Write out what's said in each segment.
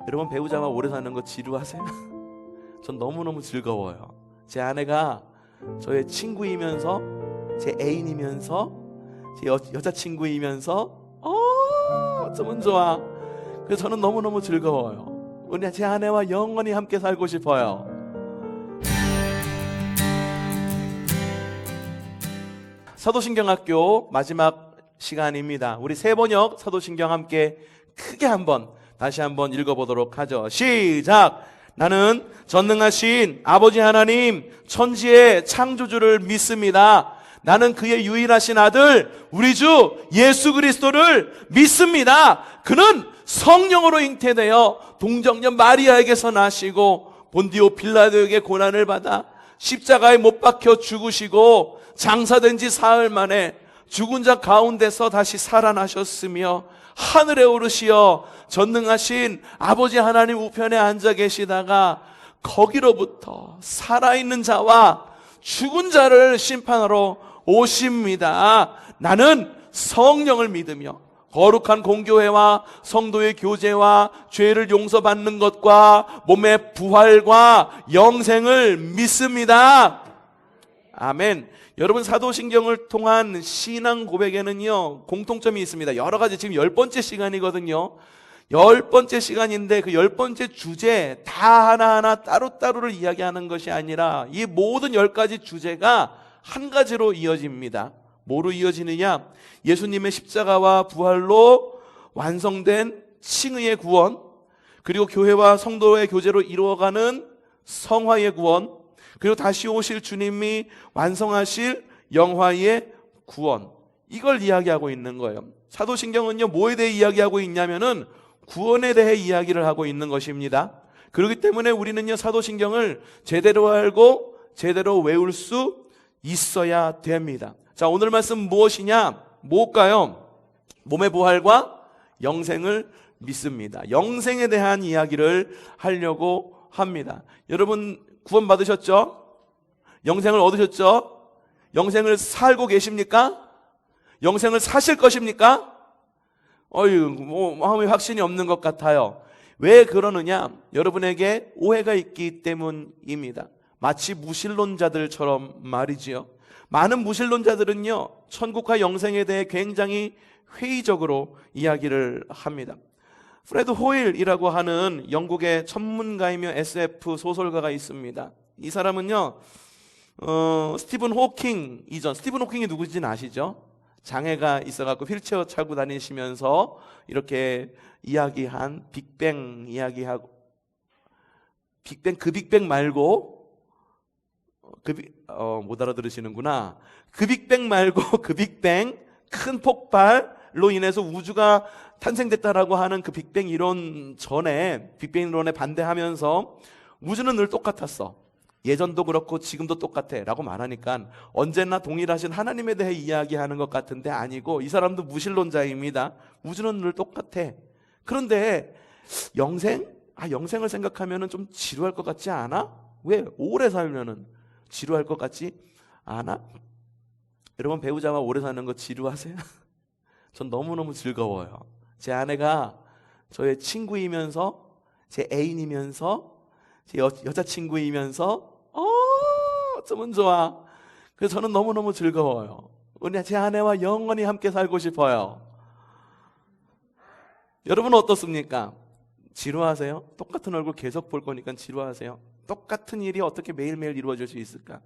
여러분, 배우자와 오래 사는 거 지루하세요? 전 너무너무 즐거워요. 제 아내가 저의 친구이면서, 제 애인이면서, 제 여자친구이면서 어쩌면 좋아. 그래서 저는 너무너무 즐거워요. 우리 제 아내와 영원히 함께 살고 싶어요. 사도신경학교 마지막 시간입니다. 우리 세번역 사도신경 함께 크게 다시 한번 읽어보도록 하죠. 시작! 나는 전능하신 아버지 하나님 천지의 창조주를 믿습니다. 나는 그의 유일하신 아들 우리 주 예수 그리스도를 믿습니다. 그는 성령으로 잉태되어 동정녀 마리아에게서 나시고 본디오 빌라도에게 고난을 받아 십자가에 못 박혀 죽으시고 장사된 지 사흘 만에 죽은 자 가운데서 다시 살아나셨으며 하늘에 오르시어 전능하신 아버지 하나님 우편에 앉아 계시다가 거기로부터 살아있는 자와 죽은 자를 심판하러 오십니다. 나는 성령을 믿으며 거룩한 공교회와 성도의 교제와 죄를 용서받는 것과 몸의 부활과 영생을 믿습니다. 아멘. 여러분, 사도신경을 통한 신앙 고백에는요 공통점이 있습니다. 여러 가지. 지금 10번째 시간이거든요. 10번째 시간인데 그 10번째 주제 다 하나하나 따로따로를 이야기하는 것이 아니라 이 모든 10가지 주제가 한 가지로 이어집니다. 뭐로 이어지느냐? 예수님의 십자가와 부활로 완성된 칭의의 구원, 그리고 교회와 성도의 교제로 이루어가는 성화의 구원, 그리고 다시 오실 주님이 완성하실 영화의 구원, 이걸 이야기하고 있는 거예요. 사도신경은요 뭐에 대해 이야기하고 있냐면은 구원에 대해 이야기를 하고 있는 것입니다. 그렇기 때문에 우리는요 사도신경을 제대로 알고 제대로 외울 수 있어야 됩니다. 자, 오늘 말씀 무엇이냐? 뭘까요? 몸의 부활과 영생을 믿습니다. 영생에 대한 이야기를 하려고 합니다. 여러분, 구원 받으셨죠? 영생을 얻으셨죠? 영생을 살고 계십니까? 영생을 사실 것입니까? 마음에 확신이 없는 것 같아요. 왜 그러느냐? 여러분에게 오해가 있기 때문입니다. 마치 무신론자들처럼 말이지요. 많은 무신론자들은요 천국과 영생에 대해 굉장히 회의적으로 이야기를 합니다. 프레드 호일이라고 하는 영국의 천문가이며 SF 소설가가 있습니다. 이 사람은요 스티븐 호킹 이전, 스티븐 호킹이 누구인지는 아시죠? 장애가 있어갖고 휠체어 차고 다니시면서 이렇게 이야기한 빅뱅 이야기하고, 그 빅뱅 말고 못 알아들으시는구나. 그 빅뱅 말고 그 빅뱅, 큰 폭발로 인해서 우주가 탄생됐다라고 하는 그 빅뱅 이론 전에, 빅뱅 이론에 반대하면서 우주는 늘 똑같았어, 예전도 그렇고 지금도 똑같아 라고 말하니까 언제나 동일하신 하나님에 대해 이야기하는 것 같은데 아니고, 이 사람도 무신론자입니다. 우주는 늘 똑같아. 그런데 영생을 생각하면 좀 지루할 것 같지 않아? 왜? 오래 살면은 지루할 것 같지 않아? 여러분, 배우자와 오래 사는 거 지루하세요? 전 너무너무 즐거워요. 제 아내가 저의 친구이면서, 제 애인이면서, 제 여자친구이면서 어쩌면 좋아. 그래서 저는 너무너무 즐거워요. 우리 제 아내와 영원히 함께 살고 싶어요. 여러분은 어떻습니까? 지루하세요? 똑같은 얼굴 계속 볼 거니까 지루하세요? 똑같은 일이 어떻게 매일매일 이루어질 수 있을까?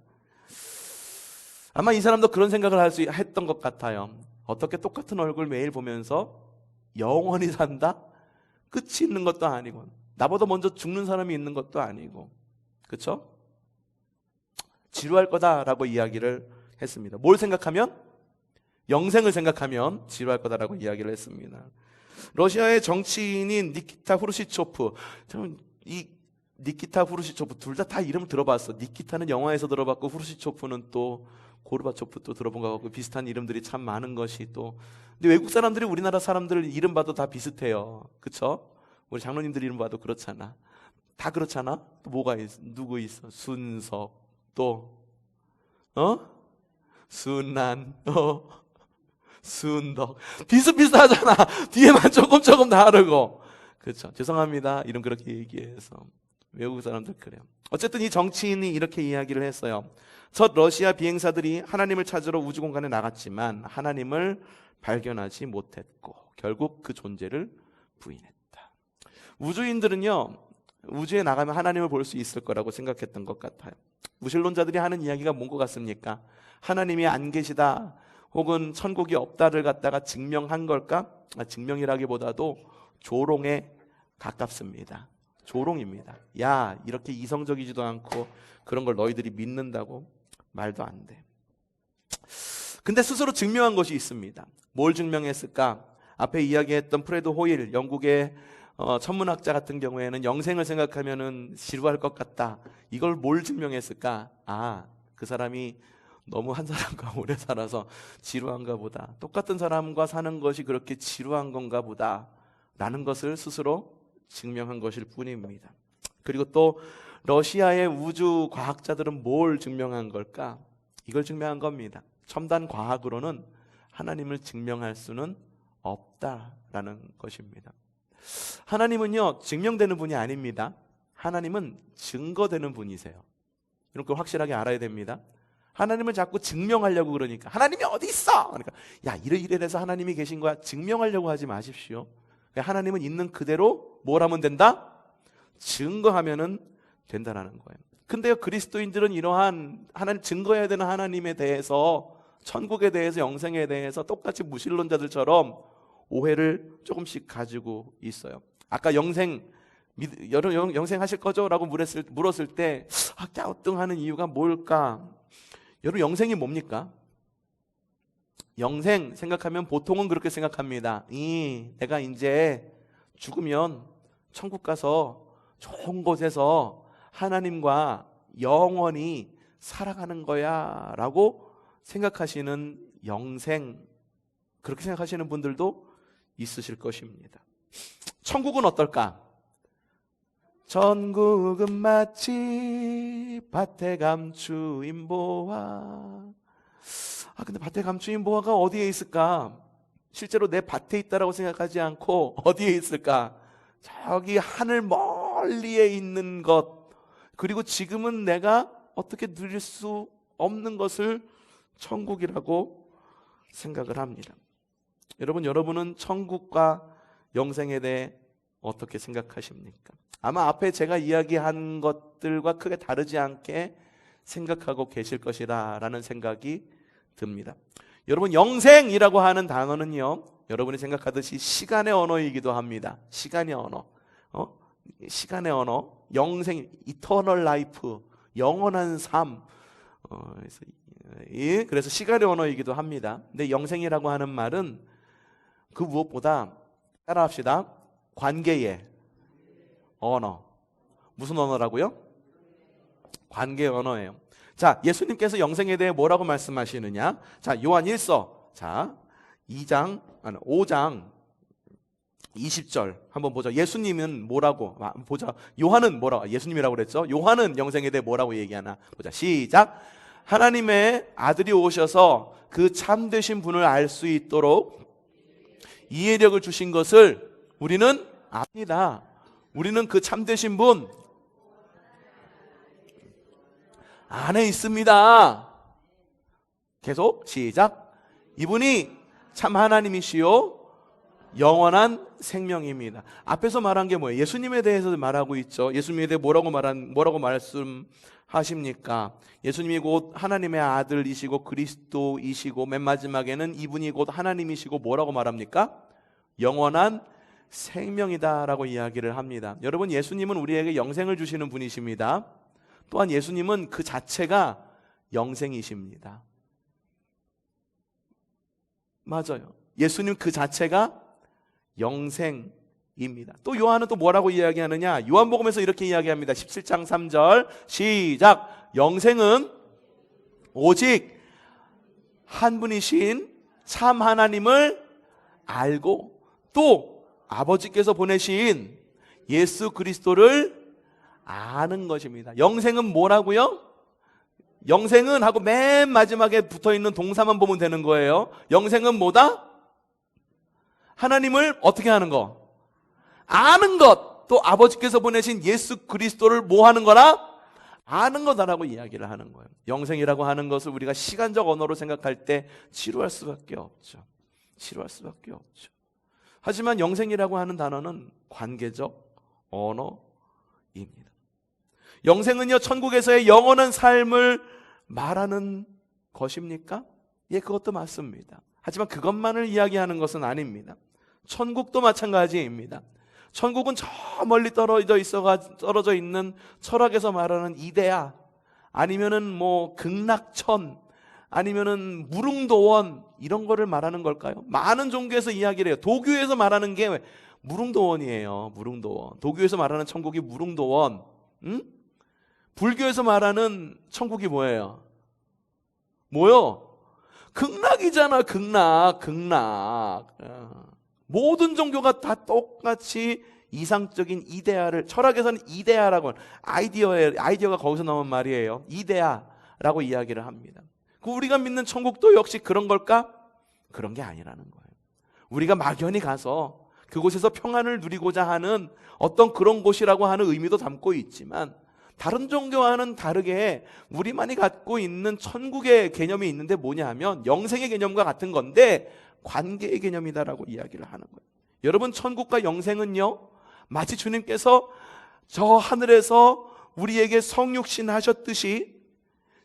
아마 이 사람도 그런 생각을 했던 것 같아요. 어떻게 똑같은 얼굴 매일 보면서 영원히 산다? 끝이 있는 것도 아니고 나보다 먼저 죽는 사람이 있는 것도 아니고, 그렇죠? 지루할 거다라고 이야기를 했습니다. 뭘 생각하면? 영생을 생각하면 지루할 거다라고 이야기를 했습니다. 러시아의 정치인인 니키타 후르시초프, 저는 이 니키타 후르시초프 둘 다 이름을 들어봤어. 니키타는 영화에서 들어봤고 후르시초프는 또 고르바초프 또 들어본 것 같고, 비슷한 이름들이 참 많은 것이 또. 근데 외국 사람들이 우리나라 사람들 이름 봐도 다 비슷해요. 그쵸? 우리 장로님들 이름 봐도 그렇잖아. 다 그렇잖아. 또 뭐가 있어? 누구 있어? 순석, 또 순난, 순덕. 비슷비슷하잖아. 뒤에만 조금 다르고. 그렇죠. 죄송합니다. 이런 그렇게 얘기해서 외국 사람들 그래요. 어쨌든 이 정치인이 이렇게 이야기를 했어요. 첫 러시아 비행사들이 하나님을 찾으러 우주공간에 나갔지만 하나님을 발견하지 못했고 결국 그 존재를 부인했다. 우주인들은요, 우주에 나가면 하나님을 볼 수 있을 거라고 생각했던 것 같아요. 무신론자들이 하는 이야기가 뭔 것 같습니까? 하나님이 안 계시다 혹은 천국이 없다를 갖다가 증명한 걸까? 증명이라기보다도 조롱에 가깝습니다. 조롱입니다. 야, 이렇게 이성적이지도 않고 그런 걸 너희들이 믿는다고? 말도 안 돼. 근데 스스로 증명한 것이 있습니다. 뭘 증명했을까? 앞에 이야기했던 프레드 호일, 영국의 천문학자 같은 경우에는 영생을 생각하면은 지루할 것 같다. 이걸 뭘 증명했을까? 그 사람이 너무 한 사람과 오래 살아서 지루한가 보다. 똑같은 사람과 사는 것이 그렇게 지루한 건가 보다. 라는 것을 스스로 증명한 것일 뿐입니다. 그리고 또 러시아의 우주 과학자들은 뭘 증명한 걸까? 이걸 증명한 겁니다. 첨단 과학으로는 하나님을 증명할 수는 없다라는 것입니다. 하나님은요, 증명되는 분이 아닙니다. 하나님은 증거되는 분이세요. 이런 걸 확실하게 알아야 됩니다. 하나님을 자꾸 증명하려고 그러니까 하나님이 어디 있어? 그러니까 야, 이래서 하나님이 계신 거야. 증명하려고 하지 마십시오. 하나님은 있는 그대로 뭘 하면 된다? 증거하면은 된다라는 거예요. 근데요, 그리스도인들은 이러한 하나님, 증거해야 되는 하나님에 대해서, 천국에 대해서, 영생에 대해서 똑같이 무신론자들처럼 오해를 조금씩 가지고 있어요. 아까 영생 하실 거죠? 라고 물었을 때 갸우뚱하는 이유가 뭘까? 여러분, 영생이 뭡니까? 영생 생각하면 보통은 그렇게 생각합니다. 내가 이제 죽으면 천국 가서 좋은 곳에서 하나님과 영원히 살아가는 거야 라고 생각하시는 영생, 그렇게 생각하시는 분들도 있으실 것입니다. 천국은 어떨까? 천국은 마치 밭에 감추인 보화. 근데 밭에 감추인 보화가 어디에 있을까? 실제로 내 밭에 있다라고 생각하지 않고 어디에 있을까? 저기 하늘 멀리에 있는 것, 그리고 지금은 내가 어떻게 누릴 수 없는 것을 천국이라고 생각을 합니다. 여러분은 천국과 영생에 대해 어떻게 생각하십니까? 아마 앞에 제가 이야기한 것들과 크게 다르지 않게 생각하고 계실 것이라는 생각이 듭니다. 여러분, 영생이라고 하는 단어는요, 여러분이 생각하듯이 시간의 언어이기도 합니다. 시간의 언어, 시간의 언어, 영생, eternal life, 영원한 삶. 그래서 시간의 언어이기도 합니다. 근데 영생이라고 하는 말은 그 무엇보다, 따라합시다, 관계의 언어. 무슨 언어라고요? 관계의 언어예요. 자, 예수님께서 영생에 대해 뭐라고 말씀하시느냐? 자, 요한 1서, 5장 20절 한번 보자. 예수님은 뭐라고? 보자. 요한은 뭐라고? 예수님이라고 그랬죠? 요한은 영생에 대해 뭐라고 얘기하나? 보자. 시작. 하나님의 아들이 오셔서 그 참되신 분을 알 수 있도록 이해력을 주신 것을 우리는 압니다. 우리는 그 참되신 분 안에 있습니다. 계속 시작. 이분이 참 하나님이시요 영원한 생명입니다. 앞에서 말한 게 뭐예요? 예수님에 대해서 말하고 있죠. 예수님에 대해 뭐라고 말씀하십니까? 예수님이 곧 하나님의 아들이시고 그리스도이시고 맨 마지막에는 이분이 곧 하나님이시고 뭐라고 말합니까? 영원한 생명이다라고 이야기를 합니다. 여러분, 예수님은 우리에게 영생을 주시는 분이십니다. 또한 예수님은 그 자체가 영생이십니다. 맞아요. 예수님 그 자체가 영생입니다. 또 요한은 또 뭐라고 이야기하느냐? 요한복음에서 이렇게 이야기합니다. 17장 3절 시작. 영생은 오직 한 분이신 참 하나님을 알고 또 아버지께서 보내신 예수 그리스도를 아는 것입니다. 영생은 뭐라고요? 영생은 하고 맨 마지막에 붙어있는 동사만 보면 되는 거예요. 영생은 뭐다? 하나님을 어떻게 하는 거? 아는 것, 또 아버지께서 보내신 예수 그리스도를 뭐 하는 거라? 아는 거다라고 이야기를 하는 거예요. 영생이라고 하는 것을 우리가 시간적 언어로 생각할 때 지루할 수밖에 없죠. 지루할 수밖에 없죠. 하지만 영생이라고 하는 단어는 관계적 언어입니다. 영생은요, 천국에서의 영원한 삶을 말하는 것입니까? 예, 그것도 맞습니다. 하지만 그것만을 이야기하는 것은 아닙니다. 천국도 마찬가지입니다. 천국은 저 멀리 떨어져 있는 철학에서 말하는 이데아, 아니면은 뭐 극락천, 아니면은 무릉도원, 이런 거를 말하는 걸까요? 많은 종교에서 이야기를 해요. 도교에서 말하는 게 무릉도원이에요. 무릉도원. 도교에서 말하는 천국이 무릉도원. 불교에서 말하는 천국이 뭐예요? 뭐요? 극락이잖아. 극락. 모든 종교가 다 똑같이 이상적인 이데아를, 철학에서는 이데아라고, 아이디어가 거기서 나온 말이에요. 이데아라고 이야기를 합니다. 우리가 믿는 천국도 역시 그런 걸까? 그런 게 아니라는 거예요. 우리가 막연히 가서 그곳에서 평안을 누리고자 하는 어떤 그런 곳이라고 하는 의미도 담고 있지만, 다른 종교와는 다르게 우리만이 갖고 있는 천국의 개념이 있는데 뭐냐 하면 영생의 개념과 같은 건데 관계의 개념이다라고 이야기를 하는 거예요. 여러분, 천국과 영생은요, 마치 주님께서 저 하늘에서 우리에게 성육신 하셨듯이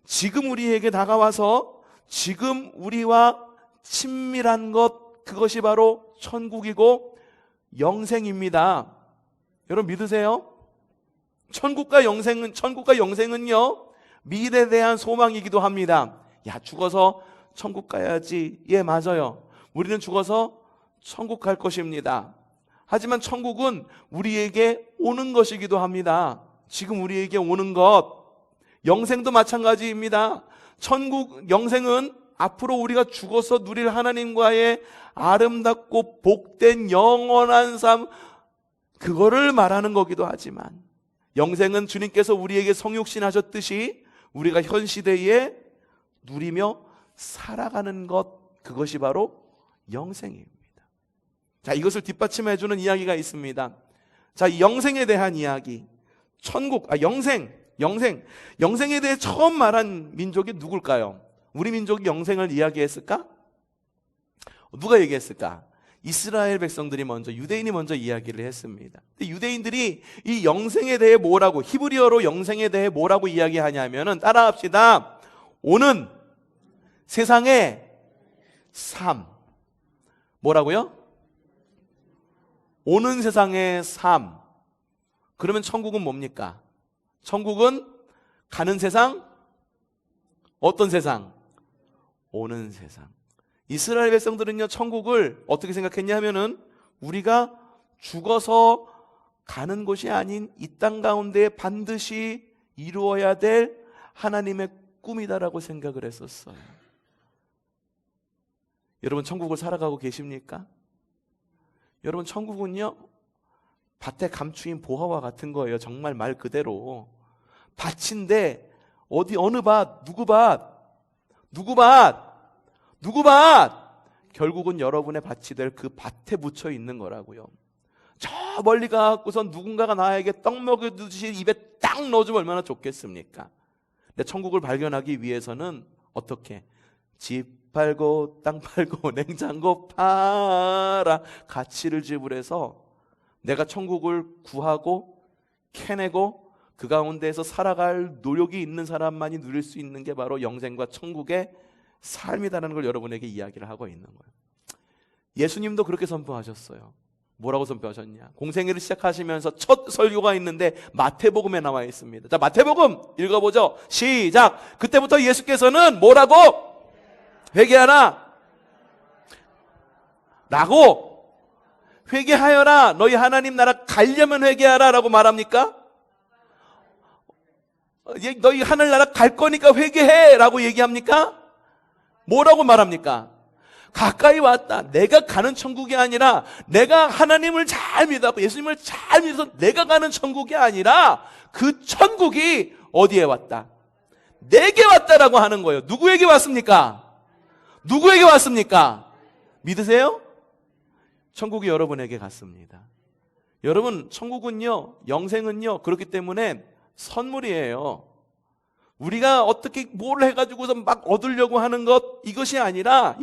지금 우리에게 다가와서 지금 우리와 친밀한 것, 그것이 바로 천국이고 영생입니다. 여러분 믿으세요? 천국과 영생은요, 미래에 대한 소망이기도 합니다. 야, 죽어서 천국 가야지. 예, 맞아요. 우리는 죽어서 천국 갈 것입니다. 하지만 천국은 우리에게 오는 것이기도 합니다. 지금 우리에게 오는 것. 영생도 마찬가지입니다. 영생은 앞으로 우리가 죽어서 누릴 하나님과의 아름답고 복된 영원한 삶, 그거를 말하는 거기도 하지만, 영생은 주님께서 우리에게 성육신 하셨듯이 우리가 현 시대에 누리며 살아가는 것, 그것이 바로 영생입니다. 자, 이것을 뒷받침해주는 이야기가 있습니다. 자, 이 영생에 대한 이야기, 영생에 대해 처음 말한 민족이 누굴까요? 우리 민족이 영생을 이야기했을까? 누가 얘기했을까? 이스라엘 백성들이 먼저, 유대인이 먼저 이야기를 했습니다. 근데 유대인들이 이 영생에 대해 뭐라고, 히브리어로 영생에 대해 뭐라고 이야기하냐면은, 따라합시다. 오는 세상의 삶. 뭐라고요? 오는 세상의 삶. 그러면 천국은 뭡니까? 천국은 가는 세상? 어떤 세상? 오는 세상. 이스라엘 백성들은요, 천국을 어떻게 생각했냐면은 우리가 죽어서 가는 곳이 아닌 이 땅 가운데 반드시 이루어야 될 하나님의 꿈이다라고 생각을 했었어요. 여러분, 천국을 살아가고 계십니까? 여러분, 천국은요, 밭에 감추인 보화와 같은 거예요. 정말 말 그대로. 밭인데 어느 밭? 누구 밭? 결국은 여러분의 밭이 될 그 밭에 묻혀 있는 거라고요. 저 멀리 가고선 누군가가 나에게 떡 먹여주듯이 입에 딱 넣어주면 얼마나 좋겠습니까? 근데 천국을 발견하기 위해서는 어떻게? 집 팔고 땅 팔고 냉장고 팔아 가치를 지불해서 내가 천국을 구하고 캐내고 그 가운데에서 살아갈 노력이 있는 사람만이 누릴 수 있는 게 바로 영생과 천국의 삶이다라는 걸 여러분에게 이야기를 하고 있는 거예요. 예수님도 그렇게 선포하셨어요. 뭐라고 선포하셨냐? 공생애를 시작하시면서 첫 설교가 있는데 마태복음에 나와 있습니다. 자, 마태복음 읽어보죠. 시작. 그때부터 예수께서는 뭐라고? 회개하라 라고, 회개하여라, 너희 하나님 나라 가려면 회개하라 라고 말합니까? 너희 하늘나라 갈 거니까 회개해 라고 얘기합니까? 뭐라고 말합니까? 가까이 왔다. 내가 가는 천국이 아니라, 내가 하나님을 잘 믿었고 예수님을 잘 믿어서 내가 가는 천국이 아니라 그 천국이 어디에 왔다? 내게 왔다라고 하는 거예요. 누구에게 왔습니까? 누구에게 왔습니까? 믿으세요? 천국이 여러분에게 갔습니다. 여러분, 천국은요, 영생은요, 그렇기 때문에 선물이에요. 우리가 어떻게 뭘 해가지고서 막 얻으려고 하는 이것이 아니라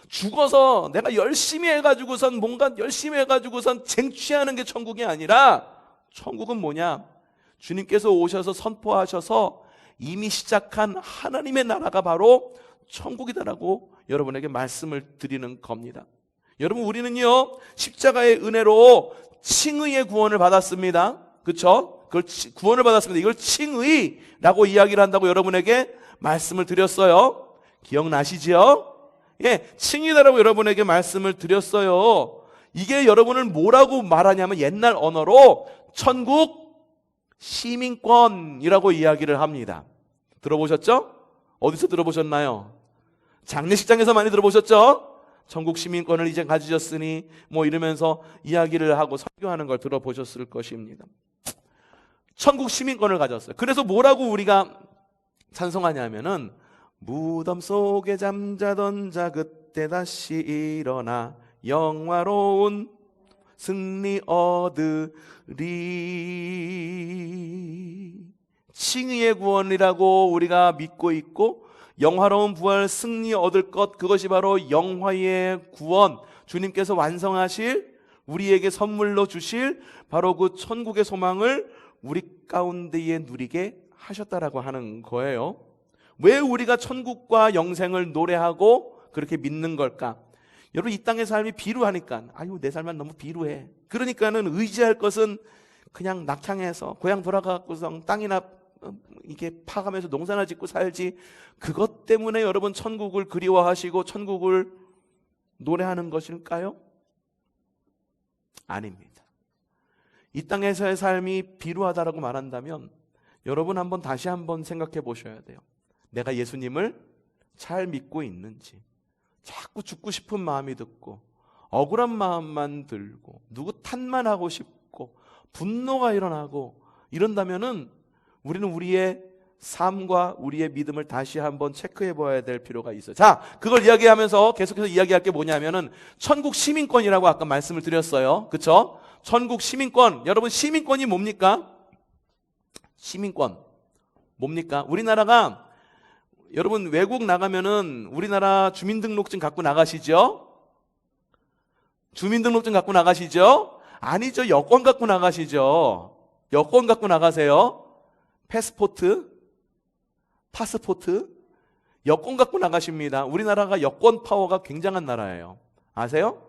죽어서 내가 열심히 해가지고선 뭔가 열심히 해가지고선 쟁취하는 게 천국이 아니라, 천국은 뭐냐? 주님께서 오셔서 선포하셔서 이미 시작한 하나님의 나라가 바로 천국이다라고 여러분에게 말씀을 드리는 겁니다. 여러분, 우리는요, 십자가의 은혜로 칭의의 구원을 받았습니다. 그렇죠? 그걸 구원을 받았습니다. 이걸 칭의라고 이야기를 한다고 여러분에게 말씀을 드렸어요. 기억나시죠? 예, 칭의다라고 여러분에게 말씀을 드렸어요. 이게 여러분을 뭐라고 말하냐면 옛날 언어로 천국 시민권이라고 이야기를 합니다. 들어보셨죠? 어디서 들어보셨나요? 장례식장에서 많이 들어보셨죠? 천국 시민권을 이제 가지셨으니 뭐 이러면서 이야기를 하고 설교하는 걸 들어보셨을 것입니다. 천국 시민권을 가졌어요. 그래서 뭐라고 우리가 찬송하냐면은 무덤 속에 잠자던 자 그때 다시 일어나 영화로운 승리 얻으리. 칭의의 구원이라고 우리가 믿고 있고 영화로운 부활 승리 얻을 것, 그것이 바로 영화의 구원, 주님께서 완성하실, 우리에게 선물로 주실 바로 그 천국의 소망을 우리 가운데에 누리게 하셨다라고 하는 거예요. 왜 우리가 천국과 영생을 노래하고 그렇게 믿는 걸까? 여러분, 이 땅의 삶이 비루하니까, 아유 내 삶은 너무 비루해. 그러니까는 의지할 것은 그냥 낙향해서 고향 돌아가고서 땅이나 이게 파가면서 농사나 짓고 살지, 그것 때문에 여러분 천국을 그리워하시고 천국을 노래하는 것일까요? 아닙니다. 이 땅에서의 삶이 비루하다라고 말한다면 여러분 다시 한번 생각해 보셔야 돼요. 내가 예수님을 잘 믿고 있는지, 자꾸 죽고 싶은 마음이 듣고 억울한 마음만 들고 누구 탓만 하고 싶고 분노가 일어나고 이런다면은 우리는 우리의 삶과 우리의 믿음을 다시 한번 체크해 봐야 될 필요가 있어요. 자, 그걸 이야기하면서 계속해서 이야기할 게 뭐냐면은 천국 시민권이라고 아까 말씀을 드렸어요. 그렇죠? 천국 시민권. 여러분, 시민권이 뭡니까? 시민권 뭡니까? 우리나라가, 여러분 외국 나가면은 우리나라 주민등록증 갖고 나가시죠? 주민등록증 갖고 나가시죠? 아니죠. 여권 갖고 나가시죠. 여권 갖고 나가세요. 파스포트, 여권 갖고 나가십니다. 우리나라가 여권 파워가 굉장한 나라예요. 아세요?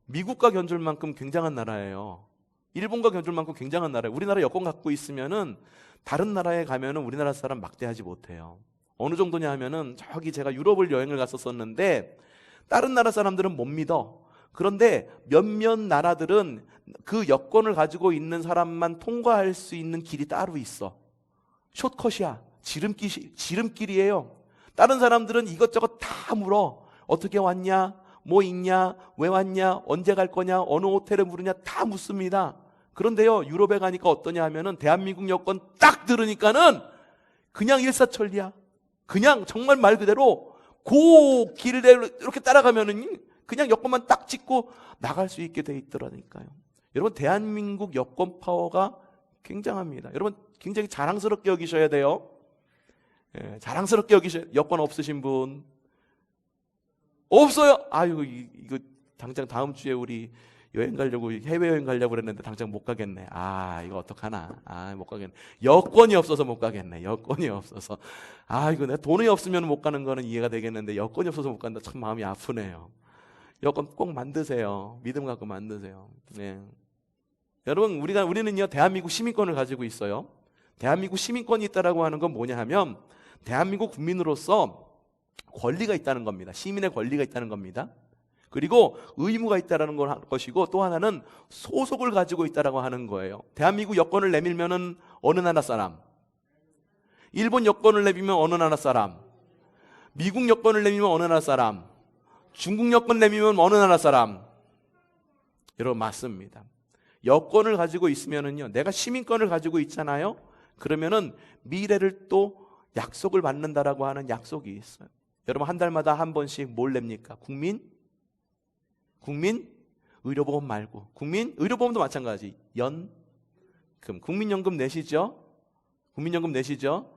미국과 견줄 만큼 굉장한 나라예요. 일본과 견줄 만큼 굉장한 나라예요. 우리나라 여권 갖고 있으면은 다른 나라에 가면은 우리나라 사람 막대하지 못해요. 어느 정도냐 하면은, 저기 제가 유럽을 여행을 갔었는데 다른 나라 사람들은 못 믿어. 그런데 몇몇 나라들은 그 여권을 가지고 있는 사람만 통과할 수 있는 길이 따로 있어. 숏컷이야. 지름길이에요. 다른 사람들은 이것저것 다 물어. 어떻게 왔냐? 뭐 있냐? 왜 왔냐? 언제 갈 거냐? 어느 호텔에 부르냐? 다 묻습니다. 그런데요, 유럽에 가니까 어떠냐 하면은 대한민국 여권 딱 들으니까는 그냥 일사천리야. 그냥 정말 말 그대로 그 길을 이렇게 따라가면은 그냥 여권만 딱 찍고 나갈 수 있게 돼 있더라니까요. 여러분, 대한민국 여권 파워가 굉장합니다. 여러분, 굉장히 자랑스럽게 여기셔야 돼요. 예, 자랑스럽게 여기셔야. 여권 없으신 분 없어요? 아유, 이거 당장 다음 주에 우리 여행 가려고, 해외여행 가려고 그랬는데 당장 못 가겠네. 아, 이거 어떡하나. 아, 못 가겠네. 여권이 없어서 못 가겠네. 여권이 없어서. 아, 이거 내가 돈이 없으면 못 가는 거는 이해가 되겠는데 여권이 없어서 못 간다. 참 마음이 아프네요. 여권 꼭 만드세요. 믿음 갖고 만드세요. 네. 여러분, 우리는요, 대한민국 시민권을 가지고 있어요. 대한민국 시민권이 있다라고 하는 건 뭐냐 하면, 대한민국 국민으로서 권리가 있다는 겁니다. 시민의 권리가 있다는 겁니다. 그리고 의무가 있다는 것이고, 또 하나는 소속을 가지고 있다라고 하는 거예요. 대한민국 여권을 내밀면은 어느 나라 사람? 일본 여권을 내밀면 어느 나라 사람? 미국 여권을 내밀면 어느 나라 사람? 중국 여권 내밀면 어느 나라 사람? 여러분, 맞습니다. 여권을 가지고 있으면은요, 내가 시민권을 가지고 있잖아요. 그러면은 미래를 또 약속을 받는다라고 하는 약속이 있어요. 여러분, 한 달마다 한 번씩 뭘 냅니까? 국민 의료보험 말고 의료보험도 마찬가지. 연금, 국민연금 내시죠? 국민연금 내시죠?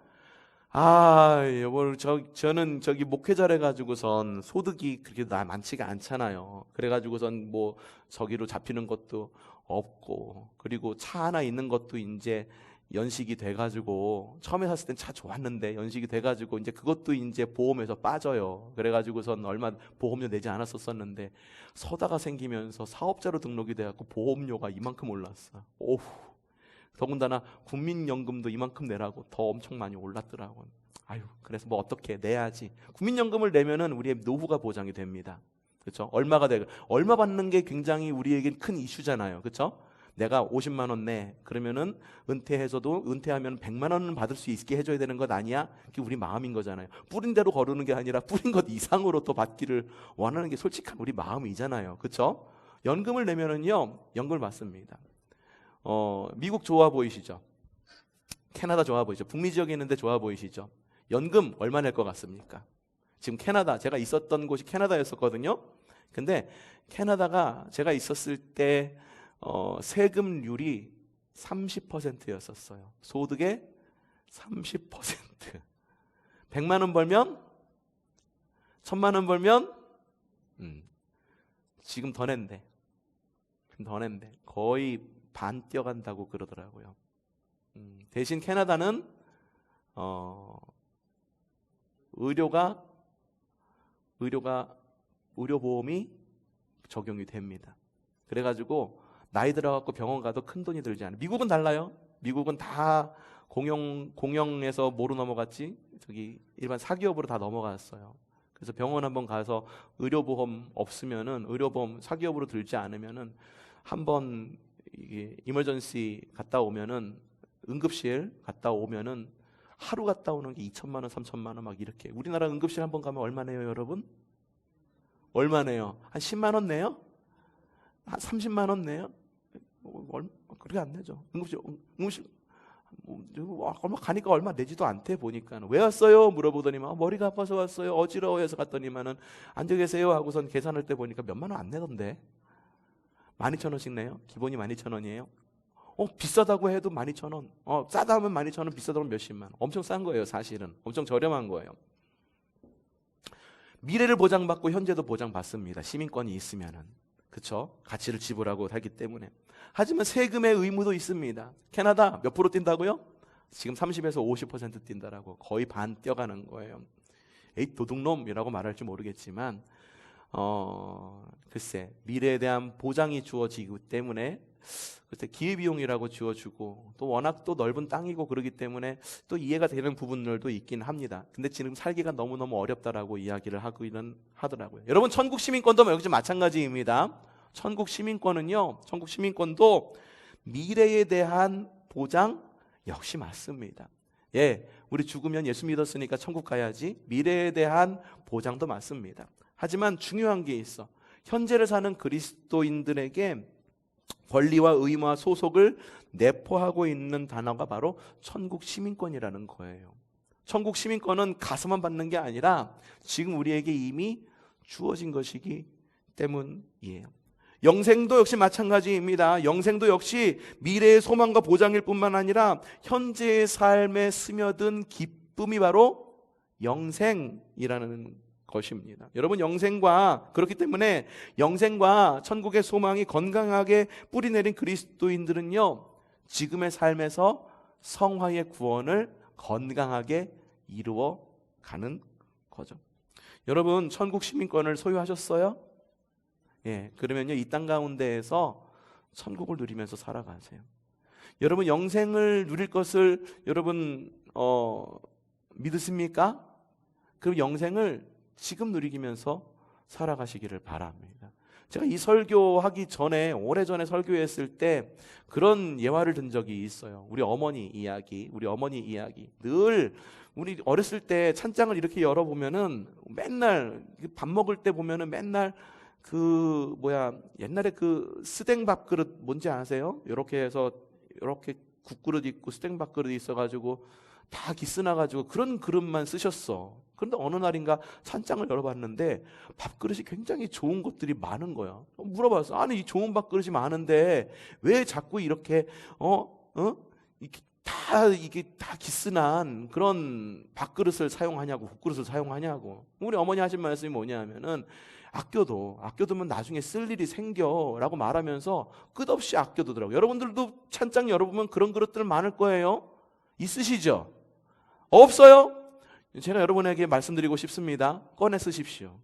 여보, 저는 저기 목회자래 가지고선 소득이 그렇게 많지가 않잖아요. 그래가지고선 뭐 저기로 잡히는 것도 없고, 그리고 차 하나 있는 것도 이제 연식이 돼가지고, 처음에 샀을 땐 차 좋았는데 연식이 돼가지고 이제 그것도 이제 보험에서 빠져요. 그래가지고선 얼마 보험료 내지 않았었는데, 서다가 생기면서 사업자로 등록이 돼갖고 보험료가 이만큼 올랐어. 오후. 더군다나 국민연금도 이만큼 내라고 더 엄청 많이 올랐더라고요. 그래서 뭐 어떻게 내야지. 국민연금을 내면은 우리의 노후가 보장이 됩니다. 그렇죠? 얼마 받는 게 굉장히 우리에겐 큰 이슈잖아요. 그렇죠? 내가 50만 원 내. 그러면은 은퇴하면 100만 원은 받을 수 있게 해줘야 되는 것 아니야? 그게 우리 마음인 거잖아요. 뿌린 대로 거르는 게 아니라 뿌린 것 이상으로 또 받기를 원하는 게 솔직한 우리 마음이잖아요. 그렇죠? 연금을 내면은요, 연금을 받습니다. 미국 좋아 보이시죠? 캐나다 좋아 보이죠? 북미 지역에 있는데 좋아 보이시죠? 연금 얼마 낼 것 같습니까? 지금 캐나다, 제가 있었던 곳이 캐나다였었거든요. 근데 캐나다가 제가 있었을 때 세금률이 30%였었어요. 소득의 30%. 100만 원 벌면 1000만 원 벌면 지금 더 낸대. 거의 반 뛰어간다고 그러더라고요. 대신 캐나다는 의료보험이 적용이 됩니다. 그래가지고 나이 들어갖고 병원 가도 큰 돈이 들지 않아요. 미국은 달라요. 미국은 다 공영에서 뭐로 넘어갔지? 저기 일반 사기업으로 다 넘어갔어요. 그래서 병원 한번 가서 의료보험 없으면은, 의료보험 사기업으로 들지 않으면은, 한번 이게 이머전시 갔다 오면은, 응급실 갔다 오면은 하루 갔다 오는 게 2천만 원, 3천만 원 막 이렇게. 우리나라 응급실 한번 가면 얼마 내요, 여러분? 얼마 내요? 한 10만 원 내요? 한 30만 원 내요? 그렇게 안 내죠. 응급실 얼마 가니까 얼마 내지도 않대. 보니까 왜 왔어요? 물어보더니만 머리가 아파서 왔어요. 어지러워해서 갔더니만은 앉아 계세요 하고선 계산할 때 보니까 몇만 원 안 내던데. 12,000원씩 내요. 기본이 12,000원이에요. 비싸다고 해도 12,000원. 싸다 하면 12,000원, 비싸다 하면 몇십만 원. 엄청 싼 거예요, 사실은. 엄청 저렴한 거예요. 미래를 보장받고 현재도 보장받습니다. 시민권이 있으면은. 그쵸? 가치를 지불하고 하기 때문에. 하지만 세금의 의무도 있습니다. 캐나다 몇 프로 뛴다고요? 지금 30에서 50% 뛴다라고. 거의 반 뛰어가는 거예요. 에이, 도둑놈이라고 말할지 모르겠지만, 글쎄, 미래에 대한 보장이 주어지기 때문에, 그때 기회비용이라고 지어주고, 또 워낙 또 넓은 땅이고 그러기 때문에 또 이해가 되는 부분들도 있긴 합니다. 근데 지금 살기가 너무너무 어렵다라고 이야기를 하고는 하더라고요. 여러분, 천국 시민권도 역시 마찬가지입니다. 천국 시민권도 미래에 대한 보장 역시 맞습니다. 우리 죽으면 예수 믿었으니까 천국 가야지. 미래에 대한 보장도 맞습니다. 하지만 중요한 게 있어. 현재를 사는 그리스도인들에게 권리와 의무와 소속을 내포하고 있는 단어가 바로 천국 시민권이라는 거예요. 천국 시민권은 가서만 받는 게 아니라 지금 우리에게 이미 주어진 것이기 때문이에요. 영생도 역시 마찬가지입니다. 영생도 역시 미래의 소망과 보장일 뿐만 아니라 현재의 삶에 스며든 기쁨이 바로 영생이라는 것입니다. 여러분, 그렇기 때문에 영생과 천국의 소망이 건강하게 뿌리내린 그리스도인들은요, 지금의 삶에서 성화의 구원을 건강하게 이루어 가는 거죠. 여러분, 천국 시민권을 소유하셨어요? 그러면요, 이 땅 가운데에서 천국을 누리면서 살아가세요. 여러분, 영생을 누릴 것을 여러분 믿으십니까? 그럼 영생을 지금 누리면서 살아가시기를 바랍니다. 제가 이 설교하기 전에, 오래전에 설교했을 때 그런 예화를 든 적이 있어요. 우리 어머니 이야기. 늘 우리 어렸을 때 찬장을 이렇게 열어보면은 맨날 밥 먹을 때 보면은 맨날 옛날에 그 스댕밥 그릇 뭔지 아세요? 이렇게 해서 이렇게 국그릇 있고 스댕밥 그릇이 있어가지고 다 기스나가지고 그런 그릇만 쓰셨어. 그런데 어느 날인가 찬장을 열어봤는데 밥그릇이 굉장히 좋은 것들이 많은 거야. 물어봤어. 아니 이 좋은 밥그릇이 많은데 왜 자꾸 이렇게 이게 다 기스난 그런 밥그릇을 사용하냐고, 국그릇을 사용하냐고. 우리 어머니 하신 말씀이 뭐냐면은 아껴두면 나중에 쓸 일이 생겨라고 말하면서 끝없이 아껴두더라고요. 여러분들도 찬장 열어보면 그런 그릇들 많을 거예요. 있으시죠? 없어요? 제가 여러분에게 말씀드리고 싶습니다. 꺼내 쓰십시오.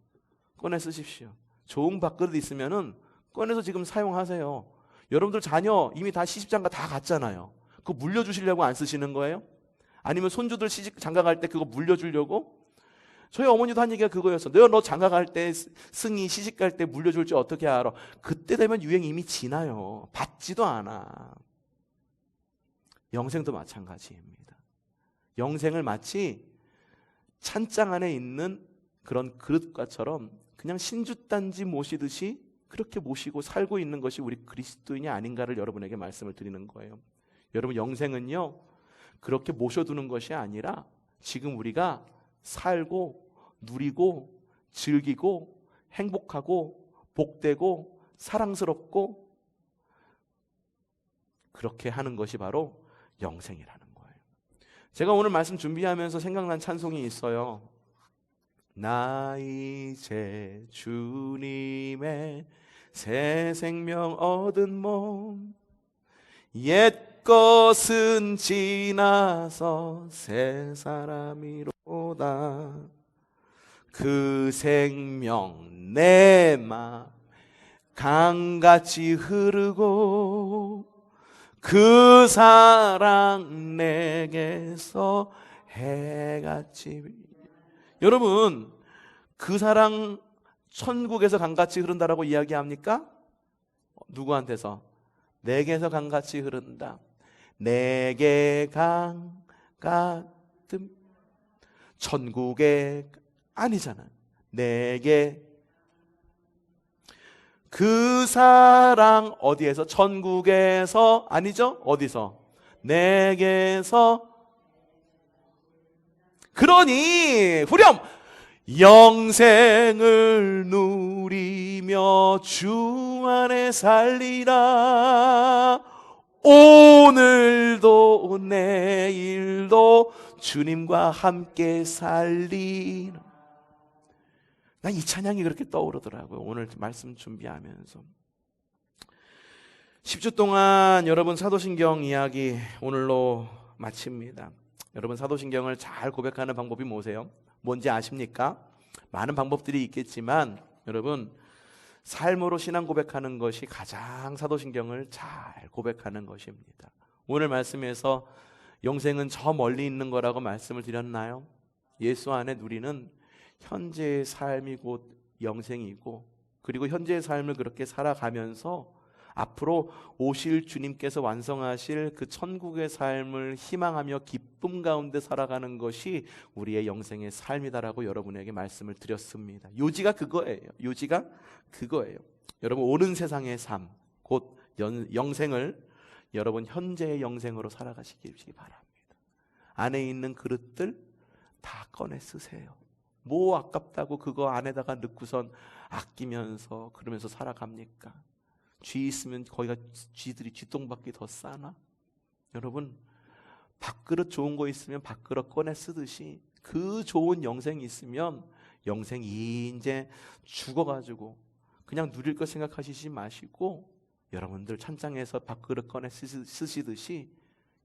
꺼내 쓰십시오. 좋은 밥그릇 있으면은 꺼내서 지금 사용하세요. 여러분들 자녀 이미 다 시집장가 다 갔잖아요. 그거 물려주시려고 안 쓰시는 거예요? 아니면 손주들 시집 장가 갈 때 그거 물려주려고? 저희 어머니도 한 얘기가 그거였어. 너 장가 갈 때, 승희 시집 갈 때 물려줄 줄 어떻게 알아? 그때 되면 유행이 이미 지나요. 받지도 않아. 영생도 마찬가지입니다. 영생을 마치 찬장 안에 있는 그런 그릇과처럼 그냥 신주단지 모시듯이 그렇게 모시고 살고 있는 것이 우리 그리스도인이 아닌가를 여러분에게 말씀을 드리는 거예요. 여러분, 영생은요 그렇게 모셔두는 것이 아니라 지금 우리가 살고 누리고 즐기고 행복하고 복되고 사랑스럽고 그렇게 하는 것이 바로 영생이라는 거예요. 제가 오늘 말씀 준비하면서 생각난 찬송이 있어요. 나 이제 주님의 새 생명 얻은 몸, 옛 것은 지나서 새 사람이로다. 그 생명 내 맘 강같이 흐르고 그 사랑 내게서 해같이. 여러분, 그 사랑 천국에서 강같이 흐른다라고 이야기합니까? 누구한테서? 내게서 강같이 흐른다. 내게 강 같은 천국에 아니잖아. 내게 그 사랑 어디에서? 천국에서 아니죠? 어디서? 내게서. 그러니 후렴 영생을 누리며 주 안에 살리라. 오늘도 내일도 주님과 함께 살리라. 난 이 찬양이 그렇게 떠오르더라고요. 오늘 말씀 준비하면서 10주 동안 여러분 사도신경 이야기 오늘로 마칩니다. 여러분 사도신경을 잘 고백하는 방법이 뭐세요? 뭔지 아십니까? 많은 방법들이 있겠지만 여러분 삶으로 신앙 고백하는 것이 가장 사도신경을 잘 고백하는 것입니다. 오늘 말씀에서 영생은 저 멀리 있는 거라고 말씀을 드렸나요? 예수 안에 누리는 현재의 삶이 곧 영생이고, 그리고 현재의 삶을 그렇게 살아가면서 앞으로 오실 주님께서 완성하실 그 천국의 삶을 희망하며 기쁨 가운데 살아가는 것이 우리의 영생의 삶이다라고 여러분에게 말씀을 드렸습니다. 요지가 그거예요. 요지가 그거예요. 여러분, 오는 세상의 삶, 곧 영생을 여러분 현재의 영생으로 살아가시기 바랍니다. 안에 있는 그릇들 다 꺼내 쓰세요. 뭐 아깝다고 그거 안에다가 넣고선 아끼면서 그러면서 살아갑니까? 쥐 있으면 거기가 쥐들이 쥐똥밖에 더 싸나? 여러분, 밥그릇 좋은 거 있으면 밥그릇 꺼내 쓰듯이 그 좋은 영생이 있으면 영생이 이제 죽어가지고 그냥 누릴 거 생각하시지 마시고 여러분들 찬장에서 밥그릇 꺼내 쓰시듯이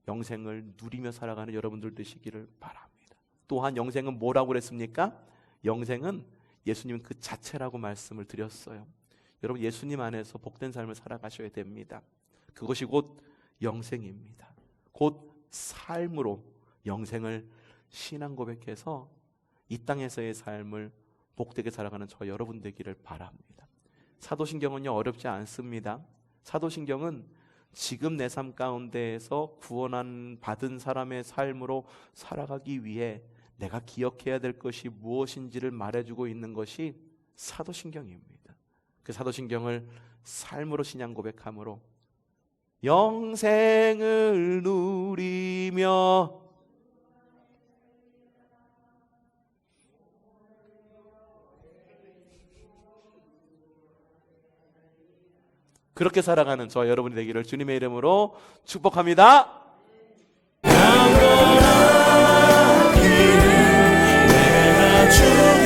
영생을 누리며 살아가는 여러분들 되시기를 바랍니다. 또한 영생은 뭐라고 그랬습니까? 영생은 예수님 그 자체라고 말씀을 드렸어요. 여러분, 예수님 안에서 복된 삶을 살아가셔야 됩니다. 그것이 곧 영생입니다. 곧 삶으로 영생을 신앙 고백해서 이 땅에서의 삶을 복되게 살아가는 저 여러분 되기를 바랍니다. 사도신경은요 어렵지 않습니다. 사도신경은 지금 내 삶 가운데에서 구원한 받은 사람의 삶으로 살아가기 위해 내가 기억해야 될 것이 무엇인지를 말해주고 있는 것이 사도신경입니다. 그 사도신경을 삶으로 신앙 고백함으로 영생을 누리며 그렇게 살아가는 저와 여러분이 되기를 주님의 이름으로 축복합니다. 영원하기를 내가 주